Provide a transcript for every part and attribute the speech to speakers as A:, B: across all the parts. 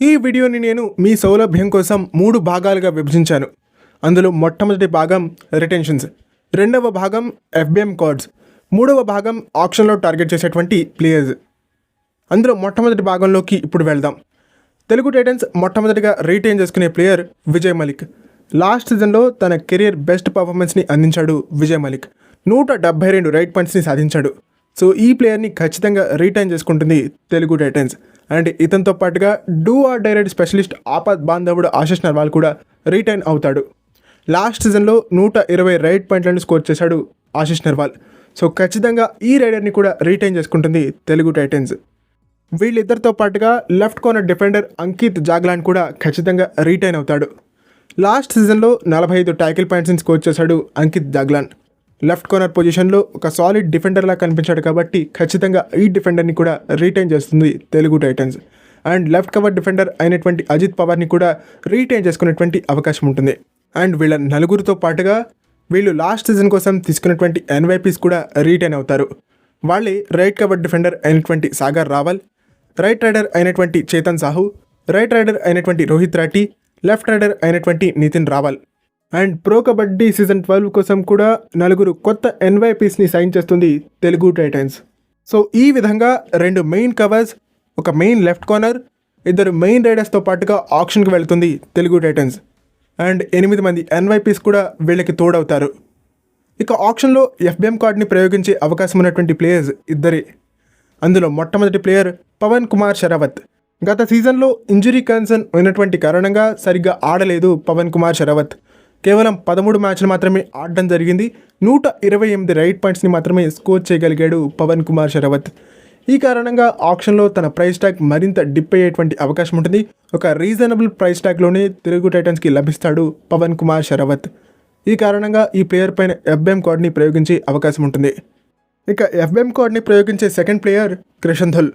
A: ఈ వీడియోని నేను మీ సౌలభ్యం కోసం 3 భాగాలుగా విభజించాను. అందులో మొట్టమొదటి భాగం రిటెన్షన్స్, రెండవ భాగం ఎఫ్బిఎం కార్డ్స్, మూడవ భాగం ఆక్షన్లో టార్గెట్ చేసేటువంటి ప్లేయర్స్. అందులో మొట్టమొదటి భాగంలోకి ఇప్పుడు వెళ్దాం. తెలుగు టైటన్స్ మొట్టమొదటిగా రీటైన్ చేసుకునే ప్లేయర్ విజయ్ మలిక్. లాస్ట్ సీజన్లో తన కెరియర్ బెస్ట్ పర్ఫార్మెన్స్ని అందించాడు విజయ్ మలిక్. 172 రైట్ పాయింట్స్ని సాధించాడు. సో ఈ ప్లేయర్ని ఖచ్చితంగా రీటైన్ చేసుకుంటుంది తెలుగు టైటన్స్. అండ్ ఇతనితో పాటుగా డూ ఆర్ డైరెక్ట్ స్పెషలిస్ట్ ఆపద్ బాంధవుడు ఆశిష్ నర్వాల్ కూడా రీటైన్ అవుతాడు. లాస్ట్ సీజన్లో 120 రైట్ పాయింట్లను స్కోర్ చేశాడు ఆశిష్ నర్వాల్. సో ఖచ్చితంగా ఈ రైడర్ని కూడా రీటైన్ చేసుకుంటుంది తెలుగు టైటన్స్. వీళ్ళిద్దరితో పాటుగా left corner defender Ankit Jaglan కూడా ఖచ్చితంగా రీటైన్ అవుతాడు. లాస్ట్ సీజన్లో 45 ట్యాకిల్ పాయింట్స్ని స్కోర్ చేశాడు అంకిత్ జాగ్లాన్. లెఫ్ట్ కార్నర్ పొజిషన్లో ఒక సాలిడ్ డిఫెండర్లా కనిపించాడు కాబట్టి ఖచ్చితంగా ఈ డిఫెండర్ని కూడా రీటైన్ చేస్తుంది Telugu Titans. And left cover defender అయినటువంటి అజిత్ పవార్ని కూడా రీటైన్ చేసుకునేటువంటి అవకాశం ఉంటుంది. అండ్ వీళ్ళ నలుగురితో పాటుగా వీళ్ళు లాస్ట్ సీజన్ కోసం తీసుకున్నటువంటి ఎన్వైపీస్ కూడా రీటైన్ అవుతారు. వాళ్ళే రైట్ కవర్ డిఫెండర్ అయినటువంటి సాగర్ రావల్, రైట్ రైడర్ అయినటువంటి చేతన్ సాహు, రైట్ రైడర్ అయినటువంటి రోహిత్ రాఠీ, లెఫ్ట్ రైడర్ అయినటువంటి Nitin Rawal. And Pro Kabaddi season 12 కోసం కూడా నలుగురు కొత్త ఎన్వైపీస్ని సైన్ చేస్తుంది తెలుగు టైటన్స్. సో ఈ విధంగా 2 మెయిన్ కవర్స్, ఒక మెయిన్ లెఫ్ట్ కార్నర్, 2 మెయిన్ రైడర్స్తో పాటుగా ఆక్షన్కి వెళ్తుంది తెలుగు టైటన్స్. అండ్ 8 మంది ఎన్వైపీస్ కూడా వీళ్ళకి తోడవుతారు. ఇక ఆక్షన్లో ఎఫ్బిఎం కార్డ్ని ప్రయోగించే అవకాశం ఉన్నటువంటి ప్లేయర్స్ ఇద్దరే. అందులో మొట్టమొదటి ప్లేయర్ పవన్ కుమార్ షరావత్. గత సీజన్లో ఇంజరీ కన్సర్న్ ఉన్నటువంటి కారణంగా సరిగ్గా ఆడలేదు పవన్ కుమార్ షరావత్. కేవలం 13 మ్యాచ్లు మాత్రమే ఆడడం జరిగింది. 128 రైట్ పాయింట్స్ని మాత్రమే స్కోర్ చేయగలిగాడు పవన్ కుమార్ షరావత్. ఈ కారణంగా ఆక్షన్లో తన ప్రైస్ ట్యాగ్ మరింత డిప్ అయ్యేటువంటి అవకాశం ఉంటుంది. ఒక రీజనబుల్ ప్రైస్ ట్యాగ్లోనే తెలుగు టైటన్స్కి లభిస్తాడు పవన్ కుమార్ షరావత్. ఈ కారణంగా ఈ ప్లేయర్ పైన ఎఫ్బిఎం కార్డ్ని ప్రయోగించే అవకాశం ఉంటుంది. ఇక ఎఫ్బిఎం కార్డ్ని ప్రయోగించే సెకండ్ ప్లేయర్ క్రిషన్ ధుల్.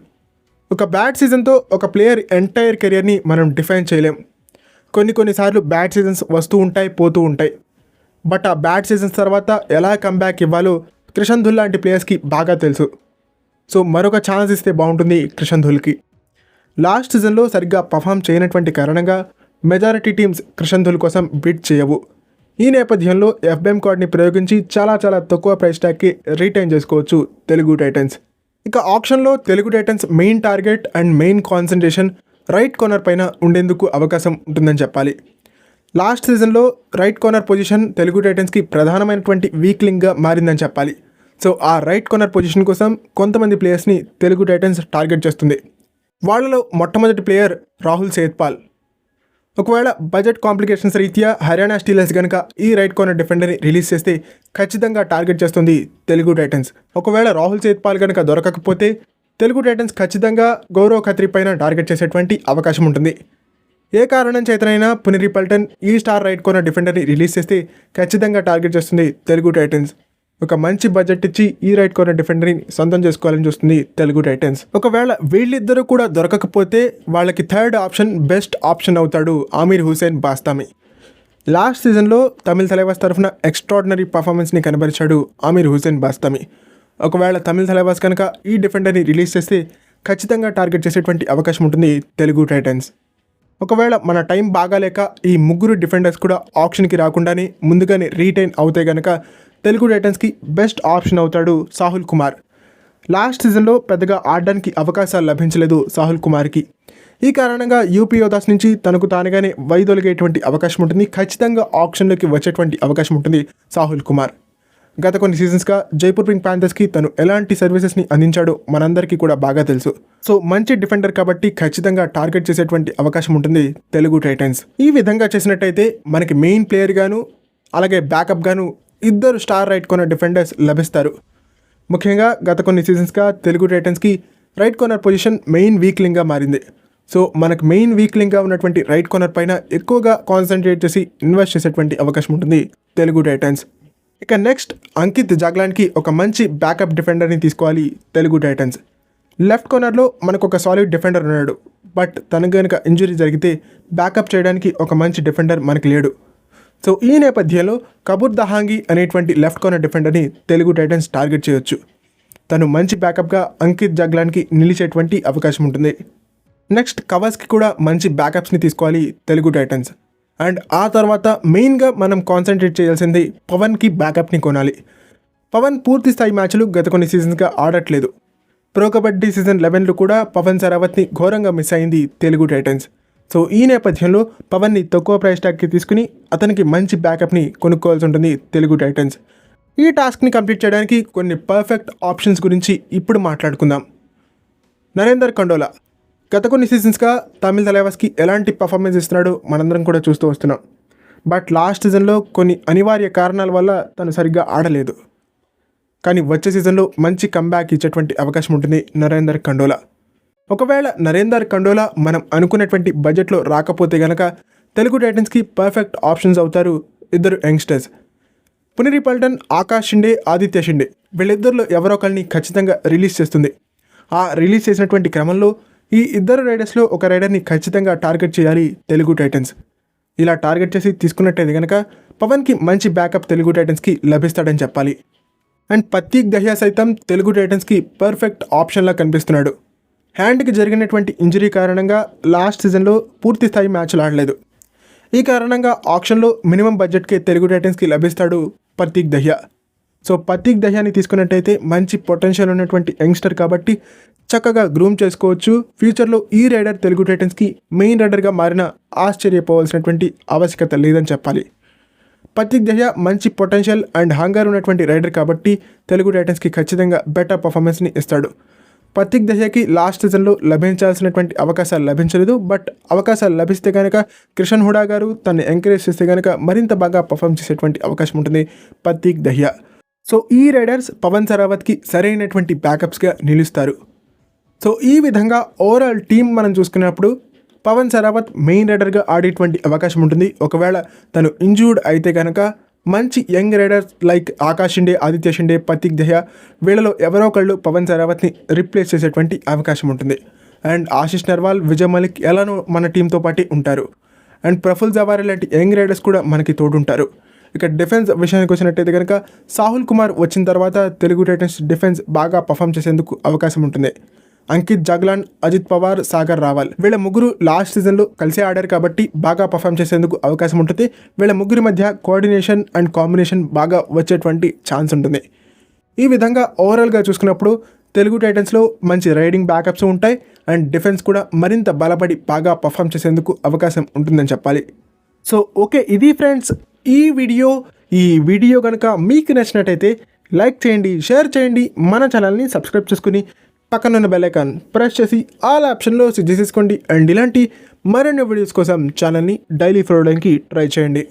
A: ఒక బ్యాడ్ సీజన్తో ఒక ప్లేయర్ ఎంటైర్ కెరియర్ని మనం డిఫైన్ చేయలేం. కొన్నిసార్లు బ్యాడ్ సీజన్స్ వస్తూ ఉంటాయి, పోతూ ఉంటాయి. బట్ ఆ బ్యాడ్ సీజన్స్ తర్వాత ఎలా కంబ్యాక్ ఇవ్వాలో క్రిషన్ ధుల్ లాంటి ప్లేయర్స్కి బాగా తెలుసు. సో మరొక ఛాన్స్ ఇస్తే బాగుంటుంది క్రిషన్ ధుల్కి. లాస్ట్ సీజన్లో సరిగ్గా పర్ఫామ్ చేయనటువంటి కారణంగా మెజారిటీ టీమ్స్ క్రిషన్ ధుల్ కోసం బిడ్ చేయవు. ఈ నేపథ్యంలో ఎఫ్బిఎం కార్డ్ని ప్రయోగించి చాలా తక్కువ ప్రైస్ ట్యాగ్కి రీటైన్ చేసుకోవచ్చు తెలుగు టైటన్స్. ఇక ఆప్షన్లో Telugu Titans main target and main concentration right corner పైన ఉండేందుకు అవకాశం ఉంటుందని చెప్పాలి. లాస్ట్ సీజన్లో రైట్ కార్నర్ పొజిషన్ తెలుగు టైటన్స్కి ప్రధానమైనటువంటి వీక్ లింక్గా మారిందని చెప్పాలి. సో ఆ రైట్ కార్నర్ పొజిషన్ కోసం కొంతమంది ప్లేయర్స్ని తెలుగు టైటన్స్ టార్గెట్ చేస్తుంది. వాళ్ళలో మొట్టమొదటి ప్లేయర్ రాహుల్ సేత్పాల్. ఒకవేళ బడ్జెట్ కాంప్లికేషన్స్ రీత్యా హర్యానా స్టీలర్స్ కనుక ఈ రైట్ కార్నర్ డిఫెండర్ని రిలీజ్ చేస్తే ఖచ్చితంగా టార్గెట్ చేస్తుంది తెలుగు టైటన్స్. ఒకవేళ రాహుల్ సేత్పాల్ కనుక దొరకకపోతే తెలుగు టైటన్స్ ఖచ్చితంగా గౌరవ్ ఖత్రి పైన టార్గెట్ చేసేటువంటి అవకాశం ఉంటుంది. ఏ కారణం చేతనైనా పునేరి పల్టన్ ఈ స్టార్ రైట్ కార్నర్ డిఫెండర్ని రిలీజ్ చేస్తే ఖచ్చితంగా టార్గెట్ చేస్తుంది తెలుగు టైటన్స్. ఒక మంచి బడ్జెట్ ఇచ్చి ఈ రైట్ కార్నర్ డిఫెండర్ని సొంతం చేసుకోవాలని చూస్తుంది తెలుగు టైటన్స్. ఒకవేళ వీళ్ళిద్దరూ కూడా దొరకకపోతే వాళ్ళకి థర్డ్ ఆప్షన్ బెస్ట్ ఆప్షన్ అవుతాడు ఆమీర్ హుసేన్ బాస్తామి. లాస్ట్ సీజన్లో తమిళ తలైవాస్ తరఫున ఎక్స్ట్రాడినరీ పర్ఫార్మెన్స్ని కనబరిచాడు ఆమీర్ హుసేన్ బాస్తామి. ఒకవేళ తమిళ తలైవాస్ కనుక ఈ డిఫెండర్ని రిలీజ్ చేస్తే ఖచ్చితంగా టార్గెట్ చేసేటువంటి అవకాశం ఉంటుంది తెలుగు టైటన్స్. ఒకవేళ మన టైం బాగాలేక ఈ ముగ్గురు డిఫెండర్స్ కూడా ఆప్షన్కి రాకుండానే ముందుగానే రీటైన్ అవుతే కనుక తెలుగు టైటన్స్కి బెస్ట్ ఆప్షన్ అవుతాడు సాహుల్ కుమార్. లాస్ట్ సీజన్లో పెద్దగా ఆడడానికి అవకాశాలు లభించలేదు సాహుల్ కుమార్కి. ఈ కారణంగా యూపీ యోధాస్ నుంచి తనకు తానుగానే వైదొలిగేటువంటి అవకాశం ఉంటుంది. ఖచ్చితంగా ఆప్షన్లోకి వచ్చేటువంటి అవకాశం ఉంటుంది సాహుల్ కుమార్. గత కొన్ని సీజన్స్గా జైపూర్ పింక్ ప్యాంథర్స్కి తను ఎలాంటి సర్వీసెస్ని అందించాడో మనందరికీ కూడా బాగా తెలుసు. సో మంచి డిఫెండర్ కాబట్టి ఖచ్చితంగా టార్గెట్ చేసేటువంటి అవకాశం ఉంటుంది తెలుగు టైటన్స్. ఈ విధంగా చేసినట్టయితే మనకి మెయిన్ ప్లేయర్ గాను అలాగే బ్యాకప్ గాను 2 స్టార్ రైట్ కార్నర్ డిఫెండర్స్ లభిస్తారు. ముఖ్యంగా గత కొన్ని సీజన్స్గా తెలుగు టైటన్స్కి right corner position main weak లింక్గా మారింది. సో మనకు మెయిన్ వీక్ లింక్గా ఉన్నటువంటి రైట్ కార్నర్ పైన ఎక్కువగా కాన్సన్ట్రేట్ చేసి ఇన్వెస్ట్ చేసేటువంటి అవకాశం ఉంటుంది తెలుగు టైటన్స్. ఇక నెక్స్ట్ అంకిత్ జాగ్లాన్కి ఒక మంచి బ్యాకప్ డిఫెండర్ని తీసుకోవాలి తెలుగు టైటన్స్. లెఫ్ట్ కార్నర్లో మనకు ఒక సాలిడ్ డిఫెండర్ ఉన్నాడు. బట్ తనకు కనుక ఇంజరీ జరిగితే బ్యాకప్ చేయడానికి ఒక మంచి డిఫెండర్ మనకి లేడు. సో ఈ నేపథ్యంలో కబూర్ దహాంగి అనేటువంటి లెఫ్ట్ కార్నర్ డిఫెండర్ని తెలుగు టైటన్స్ టార్గెట్ చేయొచ్చు. తను మంచి బ్యాకప్గా అంకిత్ జాగ్లాన్కి నిలిచేటువంటి అవకాశం ఉంటుంది. నెక్స్ట్ కవర్స్కి కూడా మంచి బ్యాకప్స్ని తీసుకోవాలి తెలుగు టైటన్స్. అండ్ ఆ తర్వాత మెయిన్గా మనం కాన్సన్ట్రేట్ చేయాల్సింది పవన్కి బ్యాకప్ని కొనాలి. పవన్ పూర్తి స్థాయి మ్యాచ్లు గత కొన్ని సీజన్స్గా ఆడట్లేదు. ప్రో కబడ్డీ సీజన్ 11లో కూడా పవన్ సరావత్ని ఘోరంగా మిస్ అయింది తెలుగు టైటన్స్. సో ఈ నేపథ్యంలో పవన్ని తక్కువ ప్రైస్ ట్యాగ్కి తీసుకుని అతనికి మంచి బ్యాకప్ని కొనుక్కోవాల్సి ఉంటుంది తెలుగు టైటన్స్. ఈ టాస్క్ని కంప్లీట్ చేయడానికి కొన్ని పర్ఫెక్ట్ ఆప్షన్స్ గురించి ఇప్పుడు మాట్లాడుకుందాం. నరేందర్ కండోలా గత కొన్ని సీజన్స్గా తమిళ తలైవాస్కి ఎలాంటి పర్ఫార్మెన్స్ ఇస్తున్నాడో మనందరం కూడా చూస్తూ వస్తున్నాం. బట్ లాస్ట్ సీజన్లో కొన్ని అనివార్య కారణాల వల్ల తను సరిగ్గా ఆడలేదు. కానీ వచ్చే సీజన్లో మంచి కంబ్యాక్ ఇచ్చేటువంటి అవకాశం ఉంటుంది నరేందర్ కండోలా. ఒకవేళ నరేందర్ కండోలా మనం అనుకున్నటువంటి బడ్జెట్లో రాకపోతే గనక తెలుగు టైటన్స్కి పర్ఫెక్ట్ ఆప్షన్స్ అవుతారు ఇద్దరు యంగ్స్టర్స్. పునేరి పల్టన్, ఆకాష్ షిండే, ఆదిత్య షిండే వీళ్ళిద్దరిలో ఎవరో ఒకరిని ఖచ్చితంగా రిలీజ్ చేస్తుంది. ఆ రిలీజ్ చేసినటువంటి క్రమంలో ఈ ఇద్దరు రైడర్స్లో ఒక రైడర్ని ఖచ్చితంగా టార్గెట్ చేయాలి తెలుగు టైటన్స్. ఇలా టార్గెట్ చేసి తీసుకున్నట్టయితే కనుక పవన్కి మంచి బ్యాకప్ తెలుగు టైటన్స్కి లభిస్తాడని చెప్పాలి. అండ్ ప్రతీక్ దహియా సైతం తెలుగు టైటన్స్కి పర్ఫెక్ట్ ఆప్షన్లా కనిపిస్తున్నాడు. హ్యాండ్కి జరిగినటువంటి ఇంజరీ కారణంగా లాస్ట్ సీజన్లో పూర్తి స్థాయి మ్యాచ్లు ఆడలేదు. ఈ కారణంగా ఆప్షన్లో మినిమం బడ్జెట్కే తెలుగు టైటన్స్కి లభిస్తాడు ప్రతీక్ దహియా. సో ప్రతీక్ దహియాని తీసుకున్నట్టయితే మంచి పొటెన్షియల్ ఉన్నటువంటి యంగ్స్టర్ కాబట్టి చక్కగా గ్రూమ్ చేసుకోవచ్చు. ఫ్యూచర్లో ఈ రైడర్ తెలుగు టైటన్స్కి మెయిన్ రైడర్గా మారిన ఆశ్చర్యపోవాల్సినటువంటి ఆవశ్యకత లేదని చెప్పాలి. ప్రతీక్ దహియా మంచి పొటెన్షియల్ అండ్ హంగర్ ఉన్నటువంటి రైడర్ కాబట్టి తెలుగు టైటన్స్కి ఖచ్చితంగా బెటర్ పర్ఫార్మెన్స్ని ఇస్తాడు. ప్రతీక్ దహియాకి లాస్ట్ సీజన్లో లభించాల్సినటువంటి అవకాశాలు లభించలేదు. బట్ అవకాశాలు లభిస్తే కనుక కిషన్ హుడా గారు తనని ఎంకరేజ్ చేస్తే కనుక మరింత బాగా పర్ఫామ్ చేసేటువంటి అవకాశం ఉంటుంది ప్రతీక్ దహియా. సో ఈ రైడర్స్ పవన్ సరావత్కి సరైనటువంటి బ్యాకప్స్గా నిలుస్తారు. సో ఈ విధంగా ఓవరాల్ టీం మనం చూసుకున్నప్పుడు పవన్ సరావత్ మెయిన్ రైడర్గా ఆడేటువంటి అవకాశం ఉంటుంది. ఒకవేళ తను ఇంజూర్డ్ అయితే కనుక మంచి young riders like Akash Shinde, Aditya Shinde, Prateek Dahiya వీళ్ళలో ఎవరో ఒకళ్ళు పవన్ సరావత్ని రిప్లేస్ చేసేటువంటి అవకాశం ఉంటుంది. అండ్ ఆశిష్ నర్వాల్, విజయ్ మలిక్ ఎలానో మన టీంతో పాటు ఉంటారు. అండ్ ప్రఫుల్ జవారీ లాంటి యంగ్ రైడర్స్ కూడా మనకి తోడుంటారు. ఇక డిఫెన్స్ విషయానికి వచ్చినట్టయితే కనుక సాహుల్ కుమార్ వచ్చిన తర్వాత తెలుగు టైటన్స్ డిఫెన్స్ బాగా పర్ఫామ్ చేసేందుకు అవకాశం ఉంటుంది. అంకిత్ జగ్లాన్, అజిత్ పవార్, సాగర్ రావల్ వీళ్ళ ముగ్గురు లాస్ట్ సీజన్లో కలిసి ఆడారు కాబట్టి బాగా పర్ఫామ్ చేసేందుకు అవకాశం ఉంటుంది. వీళ్ళ ముగ్గురి మధ్య కోఆర్డినేషన్ అండ్ కాంబినేషన్ బాగా వచ్చేటువంటి ఛాన్స్ ఉంటుంది. ఈ విధంగా ఓవరాల్గా చూసుకున్నప్పుడు తెలుగు టైటన్స్లో మంచి రైడింగ్ బ్యాకప్స్ ఉంటాయి అండ్ డిఫెన్స్ కూడా మరింత బలపడి బాగా పర్ఫామ్ చేసేందుకు అవకాశం ఉంటుందని చెప్పాలి. సో ఓకే, ఇది ఫ్రెండ్స్ ఈ వీడియో కనుక మీకు నచ్చినట్టయితే లైక్ చేయండి, షేర్ చేయండి, మన ఛానల్ని సబ్స్క్రైబ్ చేసుకుని పక్కన ఉన్న బెల్ ఐకాన్ ప్రెస్ చేసి ఆల్ ఆప్షన్లో సెట్ చేసేసుకోండి. అండ్ ఇలాంటి మరిన్ని వీడియోస్ కోసం ఛానల్ని డైలీ ఫాలో అవడానికి ట్రై చేయండి.